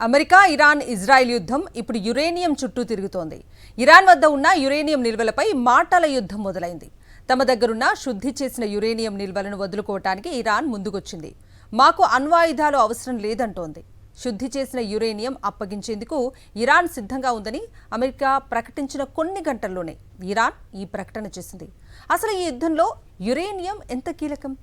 America, Iran, Israel యుద్ధం ఇప్పుడు uranium చుట్టూ తిరుగుతోంది. ఇరాన్ వద్ద ఉన్న యురేనియం నిల్వలపై మాటల యుద్ధం మొదలైంది. తమ దగ్గరున్న శుద్ధి చేసిన యురేనియం నిల్వలను వదులుకోవటానికి ఇరాన్ ముందుకొచ్చింది. మాకు అణ్వాయుధాలు అవసరం లేదంటోంది. శుద్ధి చేసిన యురేనియం అప్పగించేందుకు ఇరాన్ సిద్ధంగా ఉందని అమెరికా ప్రకటించిన కొన్ని గంటల్లోనే ఇరాన్ ఈ ప్రకటన చేసింది. అసలు ఈ యుద్ధంలో యురేనియం ఎంత కీలకం?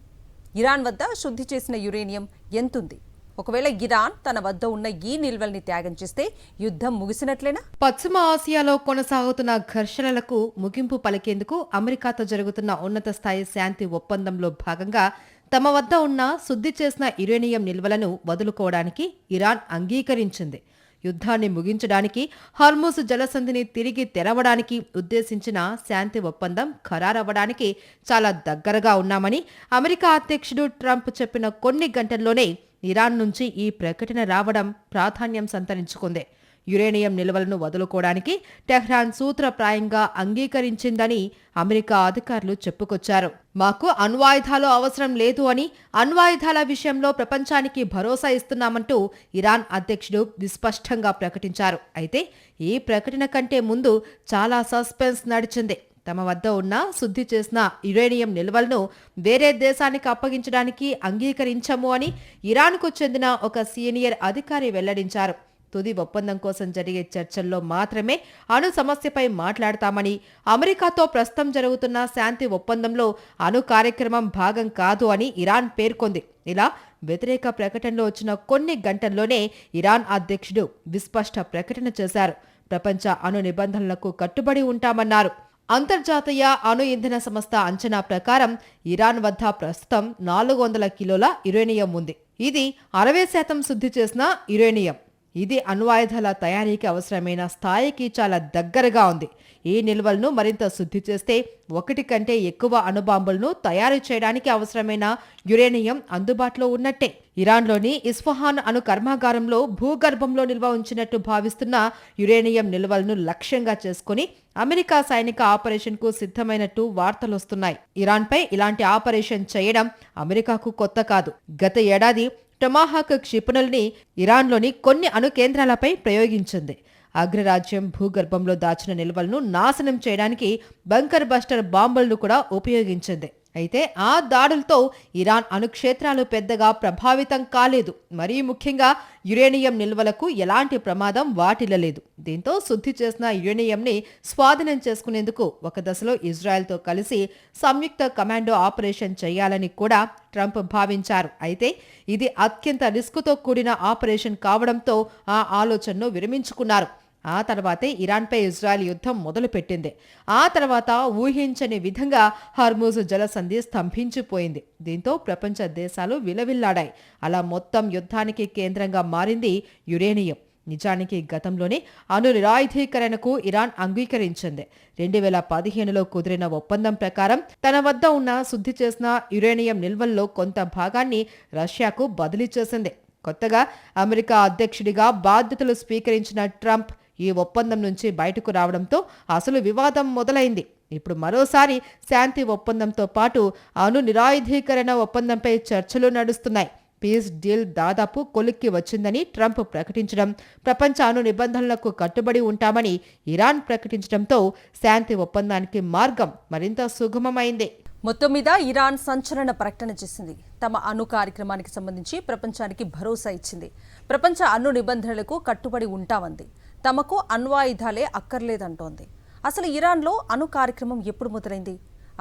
ఇరాన్ వద్ద శుద్ధి చేసిన యురేనియం ఎంతుంది? ఒకవేళ ఇరాన్ తన వద్ద ఉన్న ఈ నిల్వల్ని త్యాగం చేస్తే యుద్ధం ముగిసినట్లేనా? పశ్చిమ ఆసియాలో కొనసాగుతున్న ఘర్షణలకు ముగింపు పలికేందుకు అమెరికాతో జరుగుతున్న ఉన్నత స్థాయి శాంతి ఒప్పందంలో భాగంగా తమ వద్ద ఉన్న శుద్ధి చేసిన యురేనియం నిల్వలను వదులుకోవడానికి ఇరాన్ అంగీకరించింది. యుద్ధాన్ని ముగించడానికి హార్ముజ్ జలసంధిని తిరిగి తెరవడానికి ఉద్దేశించిన శాంతి ఒప్పందం ఖరారవ్వడానికి చాలా దగ్గరగా ఉన్నామని అమెరికా అధ్యక్షుడు ట్రంప్ చెప్పిన కొన్ని గంటల్లోనే ఇరాన్ నుంచి ఈ ప్రకటన రావడం ప్రాధాన్యం సంతరించుకుంది. యురేనియం నిల్వలను వదులుకోవడానికి టెహ్రాన్ సూత్రప్రాయంగా అంగీకరించిందని అమెరికా అధికారులు చెప్పుకొచ్చారు. మాకు అణ్వాయుధాలు అవసరం లేదు అని, అణ్వాయుధాల విషయంలో ప్రపంచానికి భరోసా ఇస్తున్నామంటూ ఇరాన్ అధ్యక్షుడు విస్పష్టంగా ప్రకటించారు. అయితే ఈ ప్రకటన కంటే ముందు చాలా సస్పెన్స్ నడిచింది. తమ వద్ద ఉన్న శుద్ధి చేసిన యురేనియం నిల్వలను వేరే దేశానికి అప్పగించడానికి అంగీకరించము అని ఇరాన్కు చెందిన ఒక సీనియర్ అధికారి వెల్లడించారు. తుది ఒప్పందం కోసం జరిగే చర్చల్లో మాత్రమే అణు సమస్యపై మాట్లాడతామని, అమెరికాతో ప్రస్తుతం జరుగుతున్న శాంతి ఒప్పందంలో అణు కార్యక్రమం భాగం కాదు అని ఇరాన్ పేర్కొంది. ఇలా వ్యతిరేక ప్రకటనలో వచ్చిన కొన్ని గంటల్లోనే ఇరాన్ అధ్యక్షుడు విస్పష్ట ప్రకటన చేశారు. ప్రపంచ అణు నిబంధనలకు కట్టుబడి ఉంటామన్నారు. అంతర్జాతీయ అణు ఇంధన సంస్థ అంచనా ప్రకారం ఇరాన్ వద్ద ప్రస్తుతం 400 కిలోల యురేనియం ఉంది. ఇది 60% శుద్ధి చేసిన యురేనియం. ఇది అణ్వాయుధాల తయారీకి అవసరమైన స్థాయికి చాలా దగ్గరగా ఉంది. ఈ నిల్వలను మరింత శుద్ధి చేస్తే 1 కంటే ఎక్కువ అణుబాంబులను తయారు చేయడానికి అవసరమైన యురేనియం అందుబాటులో ఉన్నట్టే. ఇరాన్లోని ఇస్ఫహాన్ అణు కర్మాగారంలో భూగర్భంలో నిల్వ ఉంచినట్టు భావిస్తున్న యురేనియం నిల్వలను లక్ష్యంగా చేసుకుని అమెరికా సైనిక ఆపరేషన్కు సిద్ధమైనట్టు వార్తలొస్తున్నాయి. ఇరాన్పై ఇలాంటి ఆపరేషన్ చేయడం అమెరికాకు కొత్త కాదు. గత ఏడాది టొమాహాక్ క్షిపణుల్ని ఇరాన్లోని కొన్ని అణు కేంద్రాలపై ప్రయోగించింది. అగ్రరాజ్యం భూగర్భంలో దాచిన నిల్వలను నాశనం చేయడానికి బంకర్ బస్టర్ బాంబులను కూడా ఉపయోగించింది. అయితే ఆ దాడులతో ఇరాన్ అణుక్షేత్రాలు పెద్దగా ప్రభావితం కాలేదు. మరీ ముఖ్యంగా యురేనియం నిల్వలకు ఎలాంటి ప్రమాదం వాటిల్లలేదు. దీంతో శుద్ధి చేసిన యురేనియంని స్వాధీనం చేసుకునేందుకు ఒక దశలో ఇజ్రాయెల్తో కలిసి సంయుక్త కమాండో ఆపరేషన్ చేయాలని కూడా ట్రంప్ భావించారు. అయితే ఇది అత్యంత రిస్కుతో కూడిన ఆపరేషన్ కావడంతో ఆ ఆలోచనను విరమించుకున్నారు. ఆ తర్వాతే ఇరాన్పై ఇజ్రాయెల్ యుద్ధం మొదలుపెట్టింది. ఆ తర్వాత ఊహించని విధంగా హార్ముజ్ జలసంధి స్తంభించిపోయింది. దీంతో ప్రపంచ దేశాలు విలవిల్లాడాయి. అలా మొత్తం యుద్ధానికి కేంద్రంగా మారింది యురేనియం. నిజానికి గతంలోనే అణు నిరాయుధీకరణకు ఇరాన్ అంగీకరించింది. 2015లో కుదిరిన ఒప్పందం ప్రకారం తన వద్ద ఉన్న శుద్ధి చేసిన యురేనియం నిల్వల్లో కొంత భాగాన్ని రష్యాకు బదిలీ చేసింది. కొత్తగా అమెరికా అధ్యక్షుడిగా బాధ్యతలు స్వీకరించిన ట్రంప్ ఈ ఒప్పందం నుంచి బయటకు రావడంతో అసలు వివాదం మొదలైంది. ఇప్పుడు మరోసారి శాంతి ఒప్పందంతో పాటు అణు నిరాయుధీకరణ ఒప్పందంపై చర్చలు నడుస్తున్నాయి. పీస్ డీల్ దాదాపు కొలిక్కి వచ్చిందని ట్రంప్ ప్రకటించడం, ప్రపంచ అణు నిబంధనలకు కట్టుబడి ఉంటామని ఇరాన్ ప్రకటించడంతో శాంతి ఒప్పందానికి మార్గం మరింత సుగమమైంది. మొత్తం మీద ఇరాన్ సంచలన ప్రకటన చేసింది. తమ అణు కార్యక్రమానికి సంబంధించి ప్రపంచానికి భరోసా ఇచ్చింది. ప్రపంచ అణు నిబంధనలకు కట్టుబడి ఉంటామంది. తమకు అణ్వాయుధాలే అక్కర్లేదంటోంది. అసలు ఇరాన్లో అణు కార్యక్రమం ఎప్పుడు మొదలైంది?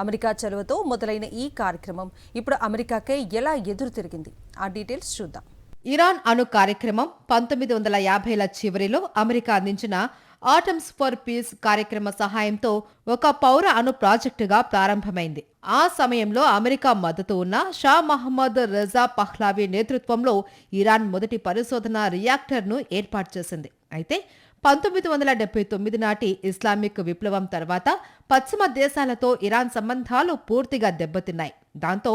అమెరికా చొరవతో మొదలైన ఈ కార్యక్రమం ఇప్పుడు అమెరికాకే ఎలా ఎదురు తిరిగింది? ఆ డీటెయిల్స్ చూద్దాం. ఇరాన్ అణు కార్యక్రమం 1950ల చివరిలో అమెరికా అందించిన ఆటమ్స్ ఫర్ పీస్ కార్యక్రమ సహాయంతో ఒక పౌర అణు ప్రాజెక్టుగా ప్రారంభమైంది. ఆ సమయంలో అమెరికా మద్దతు ఉన్న షా మహమ్మద్ రజా పహ్లావి నేతృత్వంలో ఇరాన్ మొదటి పరిశోధన రియాక్టర్ను ఏర్పాటు చేసింది. అయితే 1979 నాటి ఇస్లామిక్ విప్లవం తర్వాత పశ్చిమ దేశాలతో ఇరాన్ సంబంధాలు పూర్తిగా దెబ్బతిన్నాయి. దాంతో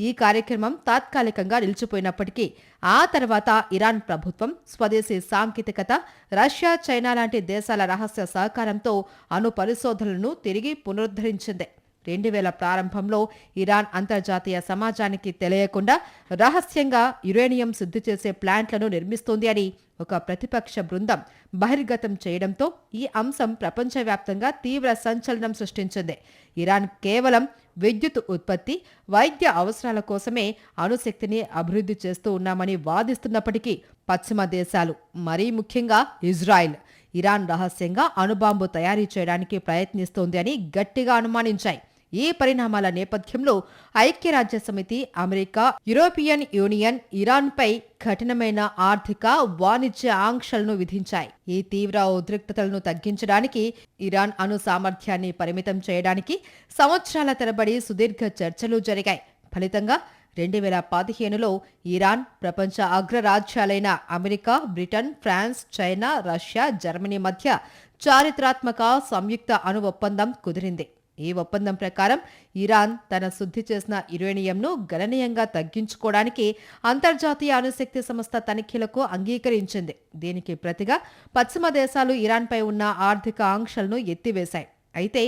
ఈ కార్యక్రమం తాత్కాలికంగా నిలిచిపోయినప్పటికీ ఆ తర్వాత ఇరాన్ ప్రభుత్వం స్వదేశీ సాంకేతికత, రష్యా, చైనా లాంటి దేశాల రహస్య సహకారంతో అణు పరిశోధనలను తిరిగి పునరుద్ధరించింది. 2000 ప్రారంభంలో ఇరాన్ అంతర్జాతీయ సమాజానికి తెలియకుండా రహస్యంగా యురేనియం శుద్ధి చేసే ప్లాంట్లను నిర్మిస్తోంది అని ఒక ప్రతిపక్ష బృందం బహిర్గతం చేయడంతో ఈ అంశం ప్రపంచవ్యాప్తంగా తీవ్ర సంచలనం సృష్టించింది. ఇరాన్ కేవలం విద్యుత్ ఉత్పత్తి, వైద్య అవసరాల కోసమే అణుశక్తిని అభివృద్ధి చేస్తూ ఉన్నామని వాదిస్తున్నప్పటికీ పశ్చిమ దేశాలు, మరీ ముఖ్యంగా ఇజ్రాయెల్, ఇరాన్ రహస్యంగా అణుబాంబు తయారీ చేయడానికి ప్రయత్నిస్తోంది అని గట్టిగా అనుమానించాయి. ఈ పరిణామాల నేపథ్యంలో ఐక్యరాజ్యసమితి, అమెరికా, యూరోపియన్ యూనియన్ ఇరాన్పై కఠినమైన ఆర్థిక, వాణిజ్య ఆంక్షలను విధించాయి. ఈ తీవ్ర ఉద్రిక్తతలను తగ్గించడానికి, ఇరాన్ అణు సామర్థ్యాన్ని పరిమితం చేయడానికి సంవత్సరాల తరబడి సుదీర్ఘ చర్చలు జరిగాయి. ఫలితంగా 2015లో ఇరాన్ ప్రపంచ అగ్రరాజ్యాలైన America, Britain, France, China, Russia, Germany మధ్య చారిత్రాత్మక సంయుక్త అణు ఒప్పందం కుదిరింది. ఈ ఒప్పందం ప్రకారం ఇరాన్ తన శుద్ధి చేసిన యురేనియంను గణనీయంగా తగ్గించుకోవడానికి అంతర్జాతీయ అణుశక్తి సంస్థ తనిఖీలకు అంగీకరించింది. దీనికి ప్రతిగా పశ్చిమ దేశాలు ఇరాన్పై ఉన్న ఆర్థిక ఆంక్షలను ఎత్తివేశాయి. అయితే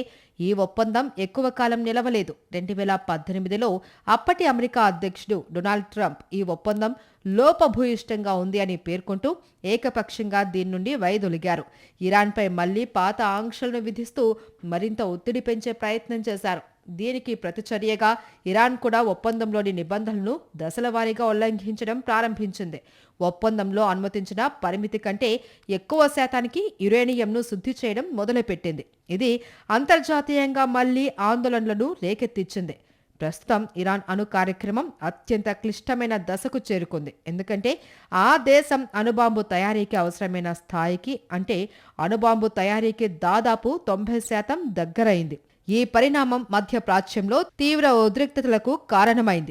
ఈ ఒప్పందం ఎక్కువ కాలం నిలవలేదు. 2018లో అప్పటి అమెరికా అధ్యక్షుడు డొనాల్డ్ ట్రంప్ ఈ ఒప్పందం లోపభూయిష్టంగా ఉంది అని పేర్కొంటూ ఏకపక్షంగా దీని నుండి వైదొలిగారు. ఇరాన్పై మళ్లీ పాత ఆంక్షలను విధిస్తూ మరింత ఒత్తిడి పెంచే ప్రయత్నం చేశారు. దీనికి ప్రతిచర్యగా ఇరాన్ కూడా ఒప్పందంలోని నిబంధనలను దశలవారీగా ఉల్లంఘించడం ప్రారంభించింది. ఒప్పందంలో అనుమతించిన పరిమితి కంటే ఎక్కువ శాతానికి యురేనియంను శుద్ధి చేయడం మొదలుపెట్టింది. ఇది అంతర్జాతీయంగా మళ్లీ ఆందోళనలను రేకెత్తించింది. ప్రస్తుతం ఇరాన్ అణు కార్యక్రమం అత్యంత క్లిష్టమైన దశకు చేరుకుంది. ఎందుకంటే ఆ దేశం అణుబాంబు తయారీకి అవసరమైన స్థాయికి, అంటే అణుబాంబు తయారీకి దాదాపు 90% దగ్గరైంది. ఈ పరిణామం మధ్య ప్రాచ్యంలో తీవ్ర ఉద్రిక్తతలకు కారణమైంది.